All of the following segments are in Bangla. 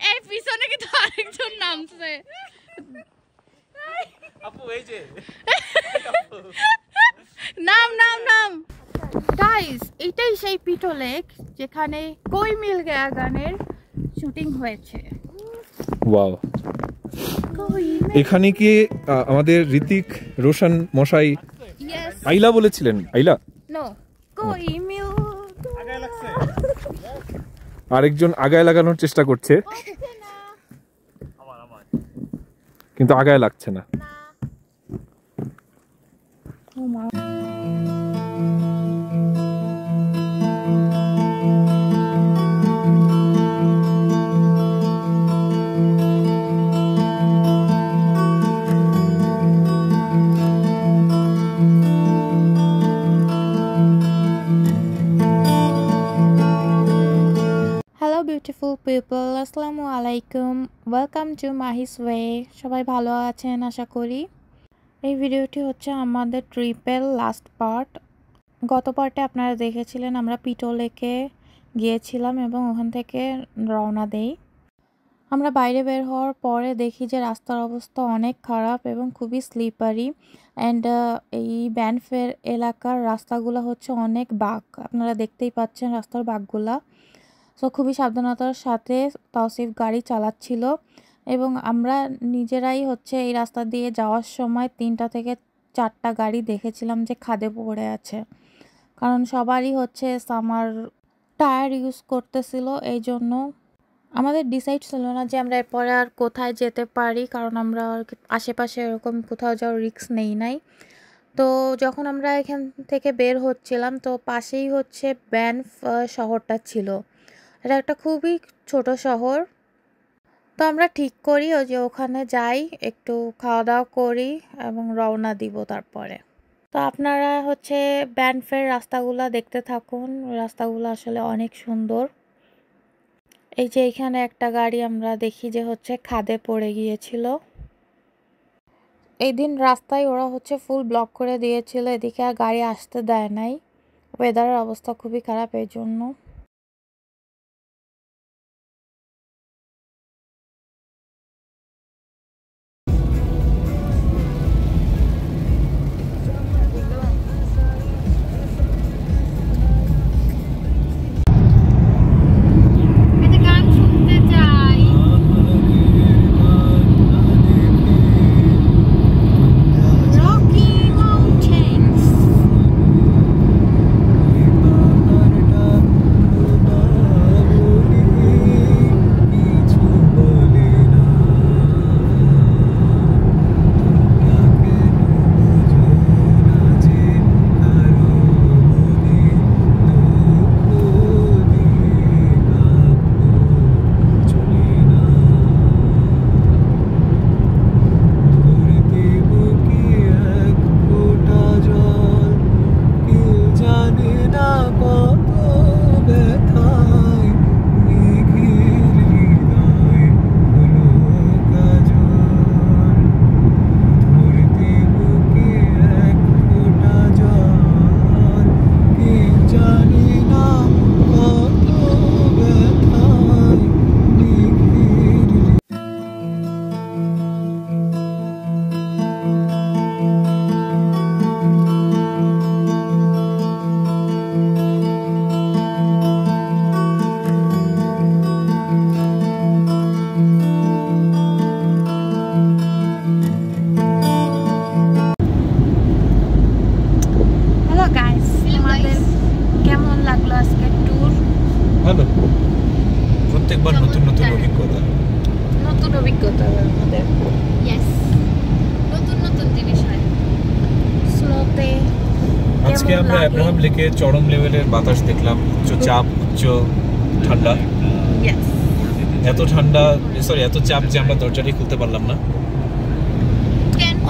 এই পিছনে কিন্তু আরেকজন নামছে। নাম নাম নাম গাইস, এটাই সেই পিটো লেক যেখানে কোই মিল গয়া গানের শুটিং হয়েছে। ওয়াও, এখানে কি আমাদের ঋতিক রোশন মশাই আইলা বলেছিলেন? আইলা নো, কোই মিল। আরেকজন আগায় লাগানোর চেষ্টা করছে, কিন্তু আগায় লাগছে না। বিউটিফুল পিপল, আসসালামু আলাইকুম, ওয়েলকাম টু মাহিস ওয়ে। সবাই ভালো আছেন আশা করি। এই ভিডিওটি হচ্ছে আমাদের ট্রিপের লাস্ট পার্ট। গত পার্টে আপনারা দেখেছিলেন আমরা পিটো লেকে গিয়েছিলাম এবং ওখান থেকে রওনা দেই। আমরা বাইরে বের হওয়ার পরে দেখি যে রাস্তার অবস্থা অনেক খারাপ এবং খুবই স্লিপারি অ্যান্ড এই ব্যানফের এলাকার রাস্তাগুলো হচ্ছে অনেক বাঁক। আপনারা দেখতেই পাচ্ছেন রাস্তার বাঁকগুলা। সো খুবই সাবধানতার সাথে তাওসিফ গাড়ি চালাচ্ছিল এবং আমরা নিজেরাই হচ্ছে এই রাস্তা দিয়ে যাওয়ার সময় 3টা থেকে 4টা গাড়ি দেখেছিলাম যে খাদে পড়ে আছে, কারণ সবারই হচ্ছে সামার টায়ার ইউজ করতেছিল। এই জন্য আমাদের ডিসাইড ছিল না যে আমরা এরপরে আর কোথায় যেতে পারি, কারণ আমরা আশেপাশে এরকম কোথাও যাওয়ার রিস্ক নেই নাই। তো যখন আমরা এখান থেকে বের হচ্ছিলাম তো পাশেই হচ্ছে ব্যানফ শহরটা ছিল। এটা একটা খুবই ছোট শহর। তো আমরা ঠিক করি যে ওখানে যাই, একটু খাওয়া দাওয়া করি এবং রওনা দিব তারপরে। তো আপনারা হচ্ছে ব্যানফের রাস্তাগুলো দেখতে থাকুন, রাস্তাগুলো আসলে অনেক সুন্দর। এই যে এখানে একটা গাড়ি আমরা দেখি যে হচ্ছে খাদে পড়ে গিয়েছিল। এই দিন রাস্তায় ওরা হচ্ছে ফুল ব্লক করে দিয়েছিল, এদিকে আর গাড়ি আসতে দেয় নাই। ওয়েদারের অবস্থা খুবই খারাপ এই জন্য। প্রত্যেকবার নতুন নতুন অভিজ্ঞতা, নতুন অভিজ্ঞতা আমাদের। ইয়েস, নতুন নতুন জিনিস হয় স্নোতে। আজকে আমরা আব্রাহাম লেকে চরম লেভেলের বাতাস দেখলাম, উচ্চ চাপ, উচ্চ ঠান্ডা। ইয়েস, এত ঠান্ডা, সরি এত চাপ যে আমরা দরজাটি খুলতে পারলাম না।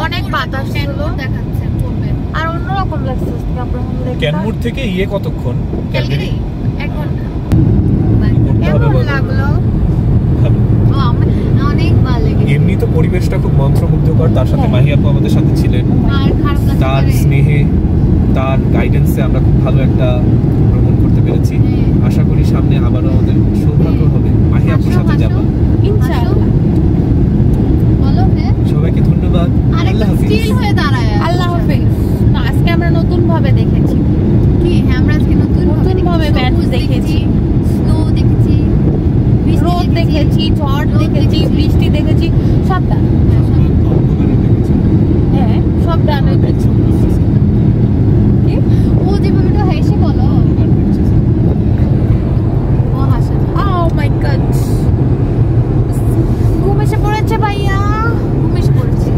অনেক বাতাস ছিল দেখাচ্ছে পড়বে, আর অন্যরকম লাগছে আব্রাহাম লেক। ক্যানমুর থেকে কতক্ষণ? ক্যালগারি 1 ঘন্টা। কেমন লাগলো? অনেক ভালো লেগেছে। এমনি তো পরিবেশটা খুব মন্ত্রমুগ্ধকর, তার সাথে মাহি আপু আমাদের সাথে ছিলেন, তার স্নেহে তার গাইডেন্সে আমরা খুব ভালো একটা ভ্রমণ করতে পেরেছি। আশা করি সামনে আবারও আমাদের সৌভাগ্য হবে মাহি আপুর সাথে যাবা। ইনশাআল্লাহ। বলো হ্যাঁ সবাইকে ধন্যবাদ। আল্লাহ হাফেজ। স্টিল হয়ে দাঁড়ায় আল্লাহ হাফেজ। না, আজকে আমরা নতুন ভাবে দেখেছি। কি হ্যাঁ আমরা আজকে নতুন ভাবে ব্যান্ড দেখেছি, স্নো দেখেছি, রোদ দেখেছি, ঝড় দেখেছি, বৃষ্টি দেখেছি, সবটা। হ্যাঁ, সবটা আমি দেখেছি। কি ও যেভাবে তো হেসে বলো ও হাসে। Oh my God! ঘুম এসে পড়েছে ভাইয়া, ঘুম এসে পড়েছে।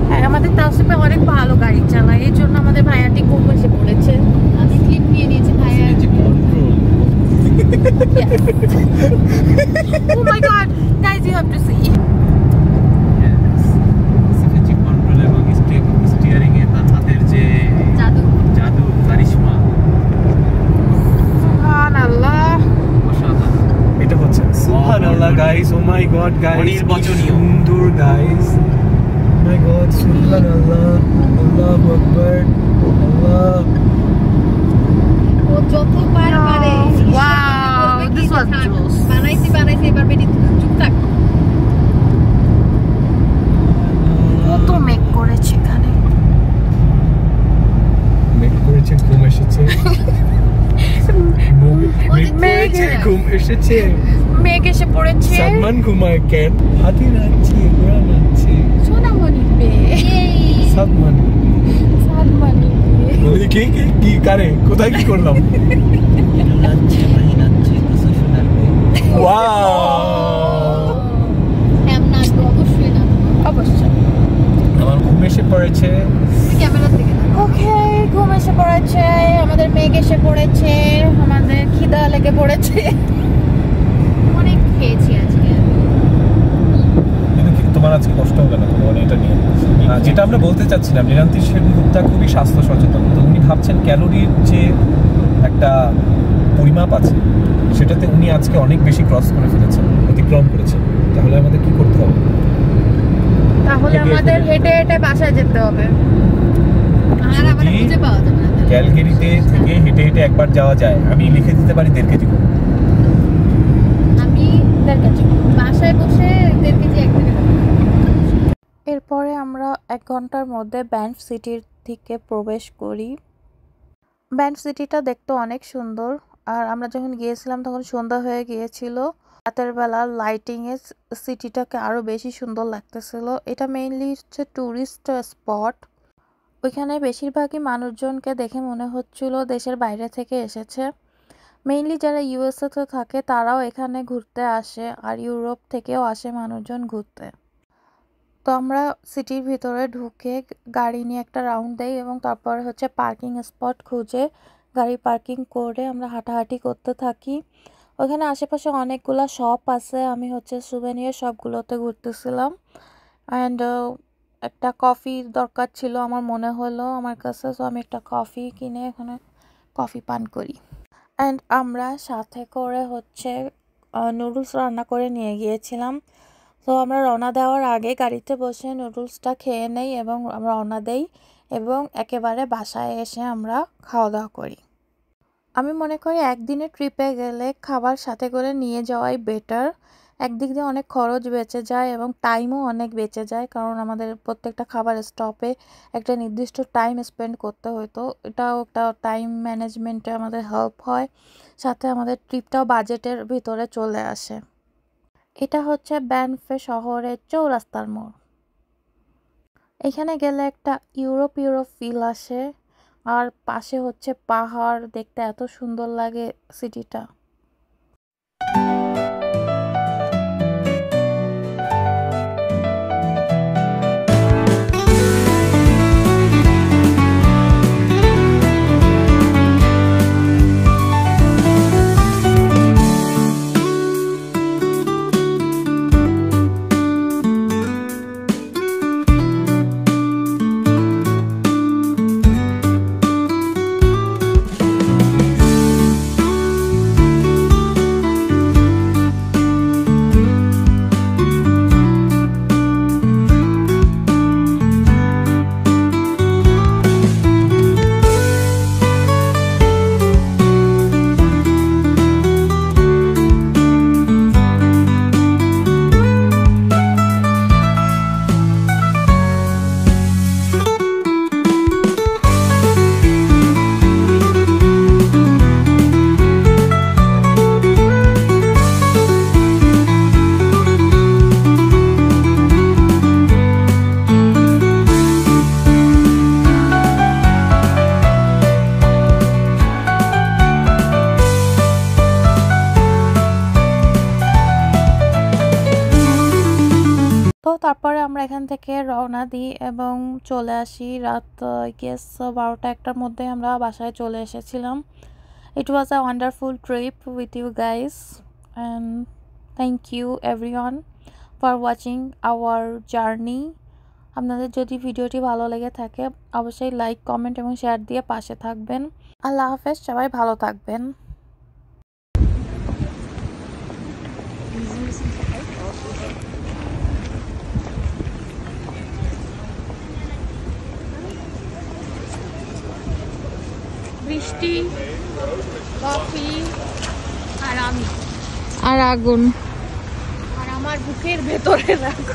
হ্যাঁ, আমাদের তাওসিফে অনেক ভালো গাড়ি চালায়, এই জন্য আমাদের ভাইয়াটি ঘুম এসে পড়েছে। আমি ক্লিপ নিয়ে নিয়েছি ভাইয়া। Oh my God! Guys, you have to see. জাদু জাদু কারিশমা সুবহানাল্লাহ। এটা হচ্ছে সুবহানাল্লাহ গাইস। ও মাই গড গাইস, অনির্বচনীয়। সুন্দর গাইস। মাই গড সুবহানাল্লাহ, আল্লাহু আকবার, আল্লাহ। ও যতবার পারে Wow, this was close. বানাইছি এবার বেটি চুপ থাক। কত মেঘ করেছে এখানে। মেঘ করেছে, ঘুম এসেছে। মেঘ ঘুম এসেছে। মেঘ এসে পড়েছে। সালমান ঘুমায় কেন? হাতি নাচছে, ঘোড়া নাচছে। সোনামণি পেয়ে সালমান সালমানি পেয়ে। কি কারে কোথায় কি করলাম? ওয়াও, হ্যাম না অবশ্যই না অবশ্যই। আমার ঘুম এসে পড়েছে। ক্যামেরার দিকে না। ওকে, ঘুম এসে পড়েছে, আমাদের মেঘ এসে পড়েছে, আমাদের খিদা লেগে পড়েছে। অনেক খেয়েছি আজকে কিন্তু তোমার আজকে কষ্ট হবে না মানে এটা নিয়ে। যেটা আমরা বলতে চাচ্ছিলাম, নীলান্তি সেনগুপ্তা খুবই স্বাস্থ্য সচেতন। তো উনি ভাবছেন ক্যালোরির যে একটা পরিমাপ আছে সেটাতে উনি আজকে অনেক বেশি ক্রস করে ফেলেছেন, অতিক্রম করেছেন। তাহলে আমাদের কি করতে হবে? তাহলে আমাদের হেঁটে হেঁটে বাসায় যেতে হবে। আর আমাদের খুঁজে পাওয়া যাবে না। ক্যালগেরিতে থেকে হেঁটে হেঁটে একবার যাওয়া যায়। আমি লিখে দিতে পারি 1.5 কেজি করে। আমি 1.5 কেজি। বাসায় বসে 1.5 কেজি একদিনে খাবো। এরপরে আমরা 1 ঘন্টার মধ্যে ব্যান্ড সিটির দিকে প্রবেশ করি। ব্যান্ড সিটিটা দেখতে অনেক সুন্দর, আর আমরা যখন গিয়েছিলাম তখন সন্ধ্যা হয়ে গিয়েছিল। রাতের বেলা লাইটিংয়ে সিটিটাকে আরও বেশি সুন্দর লাগতেছিল। এটা মেইনলি হচ্ছে ট্যুরিস্ট স্পট। ওইখানে বেশিরভাগই মানুষজনকে দেখে মনে হচ্ছিল দেশের বাইরে থেকে এসেছে। মেইনলি যারা ইউএসএতে থাকে তারাও এখানে ঘুরতে আসে, আর ইউরোপ থেকেও আসে মানুষজন ঘুরতে। তো আমরা সিটির ভিতরে ঢুকে গাড়ি নিয়ে একটা রাউন্ড দেই এবং তারপর হচ্ছে পার্কিং স্পট খুঁজে গাড়ি পার্কিং করে আমরা হাঁটাহাঁটি করতে থাকি। ওখানে আশেপাশে অনেকগুলো শপ আছে। আমি হচ্ছে সুভেনিয়ার শপগুলোতে ঘুরতেছিলাম। অ্যান্ড একটা কফি দরকার ছিল আমার মনে হলো আমার কাছে, সো আমি একটা কফি কিনে এখানে কফি পান করি। অ্যান্ড আমরা সাথে করে হচ্ছে নুডলস রান্না করে নিয়ে গিয়েছিলাম। তো আমরা রওনা দেওয়ার আগে গাড়িতে বসে নুডলসটা খেয়ে নেই এবং আমরা রওনা দেই এবং একেবারে বাসায় এসে আমরা খাওয়া দাওয়া করি। আমি মনে করি একদিনের ট্রিপে গেলে খাবার সাথে করে নিয়ে যাওয়াই বেটার। একদিক দিয়ে অনেক খরচ বেঁচে যায় এবং টাইমও অনেক বেঁচে যায়, কারণ আমাদের প্রত্যেকটা খাবার স্টপে একটা নির্দিষ্ট টাইম স্পেন্ড করতে হতো। এটাও একটা টাইম ম্যানেজমেন্টে আমাদের হেল্প হয়, সাথে আমাদের ট্রিপটাও বাজেটের ভিতরে চলে আসে। এটা হচ্ছে ব্যানফে শহরের চৌরাস্তার মোড়। এখানে গেলে একটা ইউরোপ ফিল আসে, আর পাশে হচ্ছে পাহাড়, দেখতে এত সুন্দর লাগে সিটিটা। তারপরে আমরা এখান থেকে রওনা দিই এবং চলে আসি রাত গেস 12টা-1টার মধ্যে আমরা বাসায় চলে এসেছিলাম। It was a wonderful trip with you guys and thank you everyone for watching our journey. আপনাদের যদি ভিডিওটি ভালো লেগে থাকে অবশ্যই লাইক, কমেন্ট এবং শেয়ার দিয়ে পাশে থাকবেন। আল্লাহ হাফেজ, সবাই ভালো থাকবেন। বৃষ্টি, কফি আর আমি আর আগুন আর আমার বুকের ভেতরে রাখো।